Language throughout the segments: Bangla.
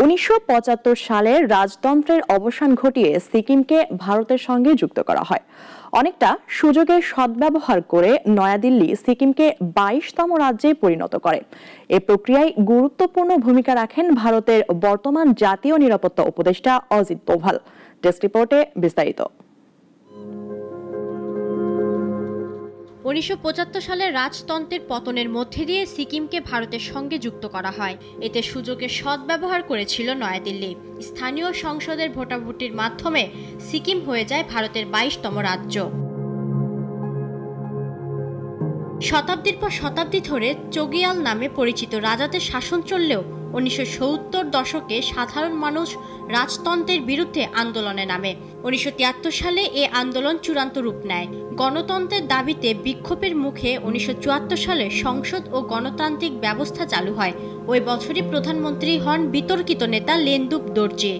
1975 সালে রাজতন্ত্রের অবসান ঘটিয়ে সিকিমকে ভারতের সঙ্গে যুক্ত করা হয়। অনেকটা সুযোগের সদ্ব্যবহার করে নয়াদিল্লি সিকিমকে 22তম রাজ্যে পরিণত করে। এই প্রক্রিয়ায় গুরুত্বপূর্ণ ভূমিকা রাখেন ভারতের বর্তমান জাতীয় নিরাপত্তা উপদেষ্টা অজিত দোভাল। ডেস্ক রিপোর্টে বিস্তারিত। 1975 সালে রাজতন্ত্রের পতনের মধ্যে দিয়ে সিকিমকে ভারতের সঙ্গে যুক্ত করা হয়। এতে সুযোগের সদ্ব্যবহার করেছিল নয়াদিল্লি। স্থানীয় সংসদের ভোটাভুটির মাধ্যমে সিকিম হয়ে যায় ভারতের 22তম রাজ্য। শতাব্দীর পর শতাব্দী ধরে চোগিয়াল নামে পরিচিত রাজাদের শাসন চললেও 1970 দশকে সাধারণ মানুষ রাজতন্ত্রের বিরুদ্ধে আন্দোলনে নামে। 1973 সালে এ আন্দোলন চূড়ান্ত রূপ নেয়। গণতন্ত্রের দাবিতে বিক্ষোভের মুখে 1974 সালে সংসদ ও গণতান্ত্রিক ব্যবস্থা চালু হয়। ওই বছরই প্রধানমন্ত্রী হন বিতর্কিত নেতা লেনদুপ দর্জি।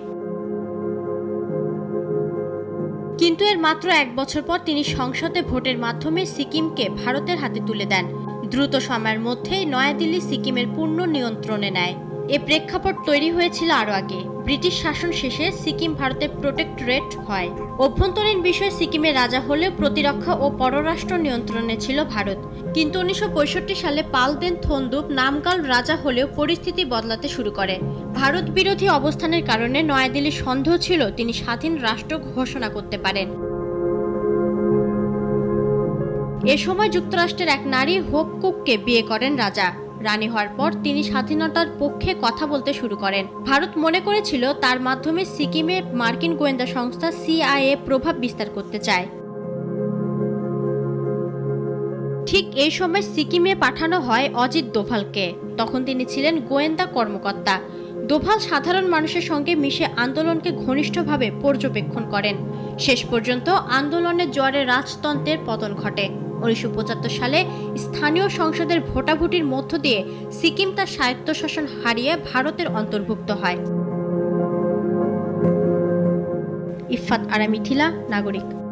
কিন্তু এর মাত্র এক বছর পর তিনি সংসদে ভোটের মাধ্যমে সিকিমকে ভারতের হাতে তুলে দেন। দ্রুত সময়ের মধ্যেই নয়াদিল্লি সিকিমের পূর্ণ নিয়ন্ত্রণে নেয়। এ প্রেক্ষাপট তৈরি হয়েছিল আরও আগে। ব্রিটিশ শাসন শেষে সিকিম ভারতের প্রোটেক্টরেট হয়। অভ্যন্তরীণ বিষয়ে সিকিমের রাজা হলেও প্রতিরক্ষা ও পররাষ্ট্র নিয়ন্ত্রণে ছিল ভারত। কিন্তু 1965 সালে পালদেন থোন্দুপ নামগাল রাজা হলেও পরিস্থিতি বদলাতে শুরু করে। ভারত বিরোধী অবস্থানের কারণে নয়াদিল্লির সন্দেহ ছিল তিনি স্বাধীন রাষ্ট্র ঘোষণা করতে পারেন। এ সময় যুক্তরাষ্ট্রের এক নারী হোপ কুককে বিয়ে করেন রাজা। রানী হওয়ার পর তিনি স্বাধীনতার পক্ষে কথা বলতে শুরু করেন। ভারত মনে করেছিল তার মাধ্যমে সিকিমে মার্কিন গোয়েন্দা সংস্থা CIA প্রভাব বিস্তার করতে চায়। ঠিক এই সময় সিকিমে পাঠানো হয় অজিত দোভালকে। তখন তিনি ছিলেন গোয়েন্দা কর্মকর্তা। দোভাল সাধারণ মানুষের সঙ্গে মিশে আন্দোলনকে ঘনিষ্ঠভাবে পর্যবেক্ষণ করেন। শেষ পর্যন্ত আন্দোলনের জোয়ারে রাজতন্ত্রের পতন ঘটে। 1975 সালে স্থানীয় সংসদের ভোটাভুটির মধ্য দিয়ে সিকিম তার স্বায়ত্তশাসন হারিয়ে ভারতের অন্তর্ভুক্ত হয়। ইফফাত আরা মিথিলা, নাগরিক।